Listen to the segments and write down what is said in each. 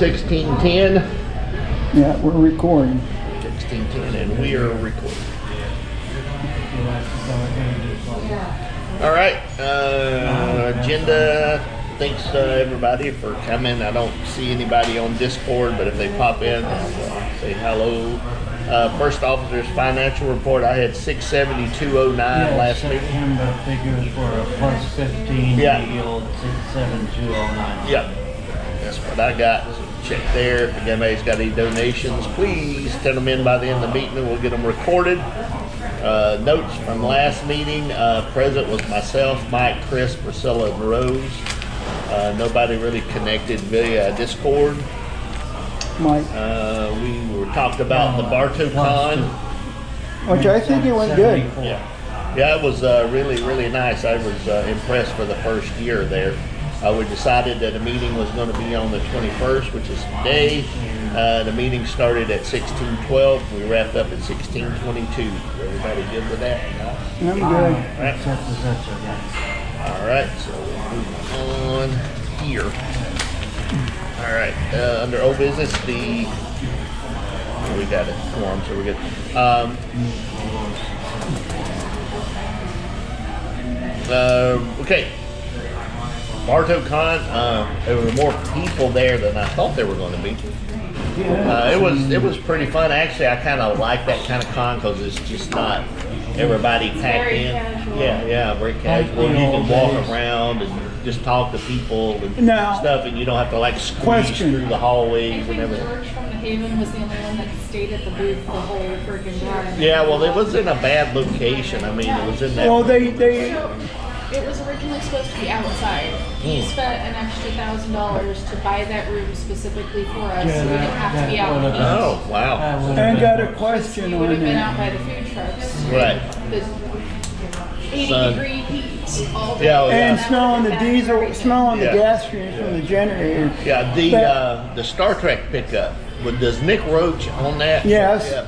1610. Yeah, we're recording. 1610, and we are recording. All right, agenda. Thanks everybody for coming. I don't see anybody on Discord, but if they pop in, I'll say hello. First officer's financial report. I had 672.09 last meeting. September figures for a plus 15 yield 67209. Yeah, that's what I got. So check there. If anybody's got any donations, please send them in by the end of the meeting and we'll get them recorded. Notes from last meeting. Present was myself, Mike, Chris, Priscilla, and Rose. Nobody really connected via Discord. Mike. We were talked about the BartoCon, Which I think it went good. Yeah, it was really, really nice. I was impressed for the first year there. We decided that the meeting was going to be on the 21st, which is today. The meeting started at 16:12. We wrapped up at 16:22. Everybody good with that? I'm good. All right, so we'll move on here. All right, under old business, we got it. Quorum, so we're good. Okay. BartoCon, there were more people there than I thought there were going to be. It was pretty fun. Actually, I kind of like that kind of con because it's just not everybody packed in. Casual. Yeah, very casual. You can walk around and just talk to people and stuff, and you don't have to like squeeze through the hallways and everything. George from the Haven was the only one that stayed at the booth the whole freaking time. Yeah, well, it was in a bad location. I mean, it was in that. Well, It was originally supposed to be outside. He spent an extra $1,000 to buy that room specifically for us, so we didn't have to be out in the heat. Oh, wow. And got a question We would on have been that. out by the food trucks. Right. The 80-degree heat all day. Yeah, And smelling the diesel, smelling the Yeah. gas fumes from the generator. Yeah, the Star Trek pickup. Does Nick Roach own that? Yes. Yeah.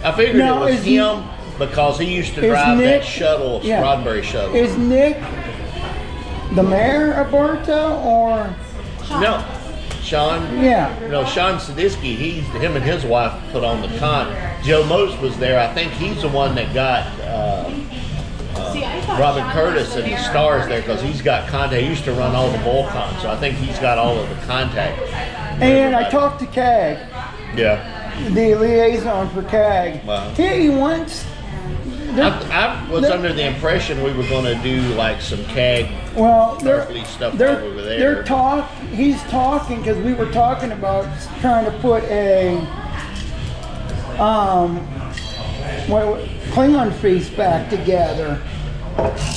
I figured No, it was is he- him because he used to is drive Nick- that shuttle, yeah. Strawberry shuttle. Is Nick the mayor of Bartow or? No, Sean. Yeah. No, Sean Sadisky. Him and his wife put on the con. Joe Most was there. I think he's the one that got See, I thought Robin Sean Curtis was the and the mayor of stars there Bartow. because he's got contact. He used to run all the Volcons, so I think he's got all of the contact. And I talked to CAG, Yeah. the liaison for CAG. Wow. He wants. I was under the impression we were going to do like some CAG Well, Starfleet stuff over there. He's talking because we were talking about trying to put a Klingon feast back together.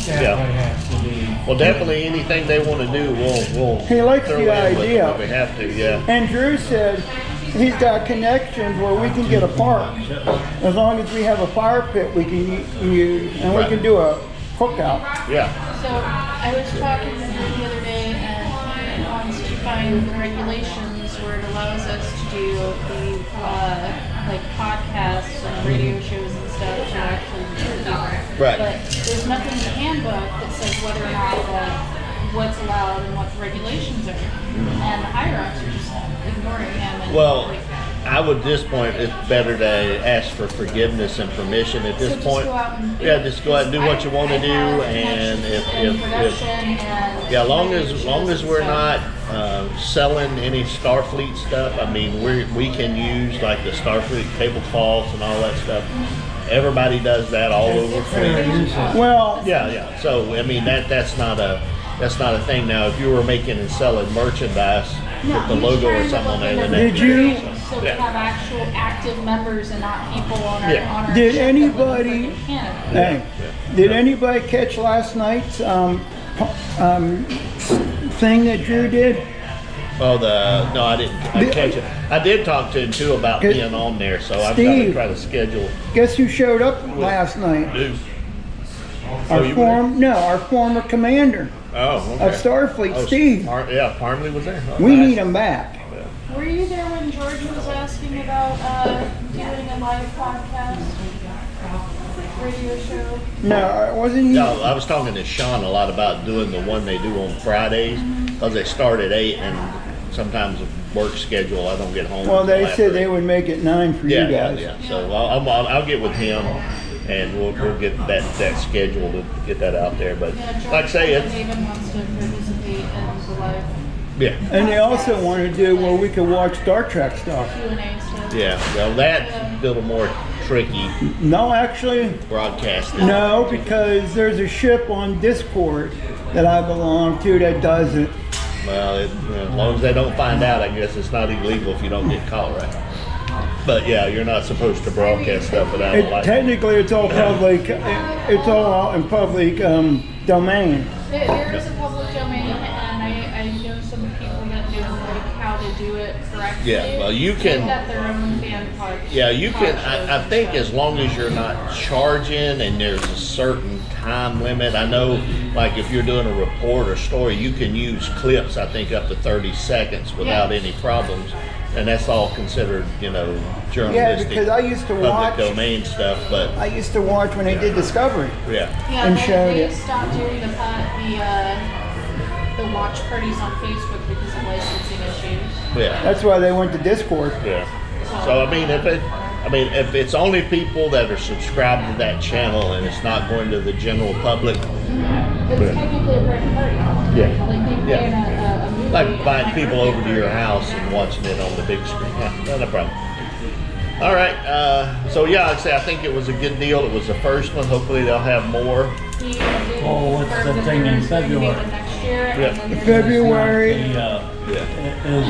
Yeah. Well, definitely anything they want to do, we'll He likes throw the in with them idea. if we have to. Yeah. And Drew said he's got connections where we can get a park as long as we have a fire pit we can use and we Right. can do a cookout. Yeah. So I was talking to him the other day, and he wants to find the regulations where it allows us to do the like podcasts and radio shows and stuff to actually do that. Right. But there's nothing in the handbook that says whether or not what's allowed and what the regulations are. And the higher ups are just ignoring him. And Well, like, I would at this point, it's better to ask for forgiveness and permission at this so just point. go out and Just go out and do what you want to do, and if as long as we're not selling any Starfleet stuff, I mean, we can use like the Starfleet tablecloths and all that stuff. Everybody does that all over Fleet. Well, Yeah. So I mean that's not a thing. Now, if you were making and selling merchandise with the logo or something on there, then that'd Did be you- different. So we have actual active members and not people on our Yeah. on our Did ship that anybody- live in Canada. hey, did anybody catch last night's thing that Drew did? Oh, no, I didn't catch it. I did talk to him too about Good. being on there, so I've got to Steve. try to schedule. Guess who showed up last night? Dude. Our you were our former commander Oh, okay. of Starfleet, Oh, Steve. Parmley was there. Oh, We nice. need him back. Were you there when George was asking about doing a live podcast, radio show? No, wasn't he? No, I was talking to Sean a lot about doing the one they do on Fridays because they start at 8 and sometimes work schedule, I don't get home. Well, they until said after. they would make it 9 for Yeah, you guys. yeah. So I'll get with him, and we'll get that scheduled to get that out there. But Yeah, George like I say, it's David wants to participate in the live yeah, And they also want to do where we could watch Star Trek stuff. Q&A stuff. yeah. Well, that's a little more tricky No, actually, broadcasting. no, because there's a ship on Discord that I belong to that does it. Well, as long as they don't find out, I guess it's not illegal if you don't get caught, right? But yeah, you're not supposed to broadcast stuff without a license. Technically, it's all public. It's all in public domain. There is a public domain, and I know some people that know like how to do it correctly. Yeah, well, you can- They've got their own fan pod. Yeah, you can. pod shows I and think stuff. as long as you're not charging and there's a certain time limit. I know, like if you're doing a report or story, you can use clips. I think up to 30 seconds without Yeah. any problems, and that's all considered, journalistic. because I used to public watch- domain stuff. But I used to watch when they did Discovery. yeah, Yeah, and they, showed they it. stopped doing the watch parties on Facebook because of licensing issues. yeah. That's why they went to Discord. Yeah. So if it's only people that are subscribed to that channel and it's not going to the general public, It's technically a private party. Yeah. Like they play Yeah. a movie. like and inviting people over to microphone. your house and watching it on the big screen, yeah, not a problem. All right. So yeah, I'd say I think it was a good deal. It was the first one. Hopefully they'll have more. He did Oh, what's confirm the that thing in there's going to be February? one next year, Yeah. and then there's February. Yeah.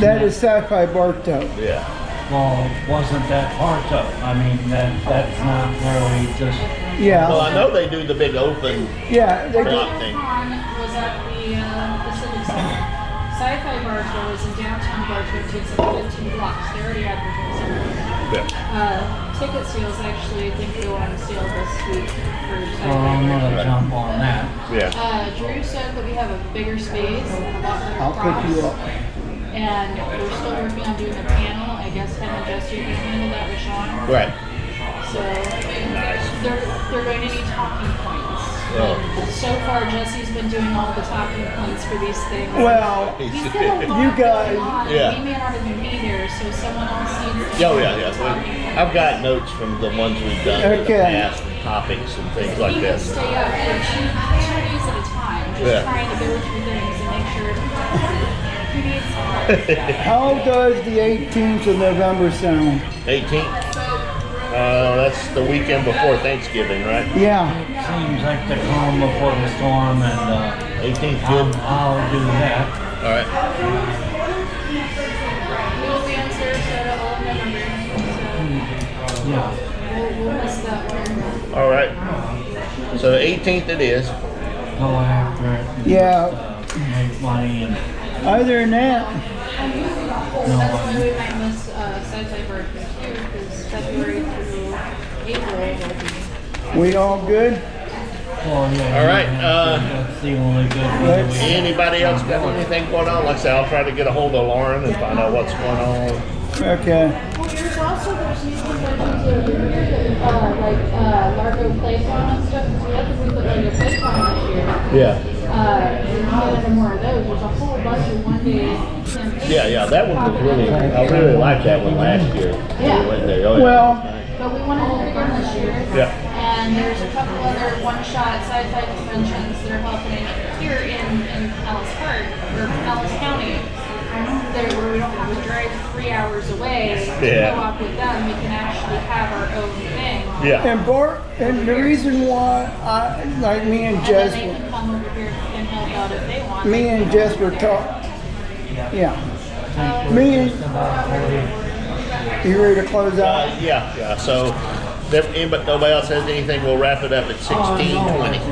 That is Sci-Fi Barto. Yeah. Well, wasn't that part of? I mean, that's not really just. Well, Yeah, I know they do the big open yeah. They drop do. thing. Con was at the Civic Center. Sci-Fi Bartow is in downtown Bartow. It takes up 15 blocks. They're already advertising. Yeah. Ticket sales actually, I think, go on sale this week for Well, I'm Sci-Fi gonna Bartow. jump on that. Yeah. Drew said that we have a bigger space and a lot more I'll pick you props. up. And we're still working on doing a panel. I guess him and Jesse can handle that with Sean. Right. So they're going to need talking points. Oh. So far, Jesse's been doing all the talking points for these things. Well, He's gonna You guys- Yeah. We may not even be there, so someone else needs to. Oh yeah. I've got notes from the ones we've done in the Okay. past and topics and things like He would this. stay up for two days at a time, just Yeah. trying to go through things and make sure he needs help. how does the 18th of November sound? 18th. That's the weekend before Thanksgiving, right? Yeah. Seems like the calm before the storm, and 18th, good. I'll do that. All right. We will be in Sarasota all of November, Yeah. so we'll miss that one. All right. So the 18th it is. Go after it. and Yeah. Make money and. Other than that, That's why we might miss Sci-Fi Birthday too, because February through April will be. we all good? Well, yeah. All right, That's the only good one let's- we have. Anybody else got anything going on? Like I say, I'll try to get a hold of Lauren and find out what's going on. Okay. Well, there's also there's new conventions over here that Largo Playcon and stuff. Because we had to put like a Playcon this year. Yeah. We're getting more of those. There's a whole bunch of one-day campaigns. Yeah. That one was really. I really liked that one last year. Yeah. We went there. Oh, yeah. Well, But we wanted to do it again this year. Yeah. And there's a couple other one-shot sci-fi conventions that are happening here in Alice Park, or Alice County. There where we don't have to drive 3 hours away to Yeah. go up with them. We can actually have our own thing. Yeah. and the reason why like me and And then Jess, they can come over here and help out if they want. me and Jess were talking. Yeah. Me and you ready to close out? Yeah. So, if nobody else has anything, we'll wrap it up at 16:20.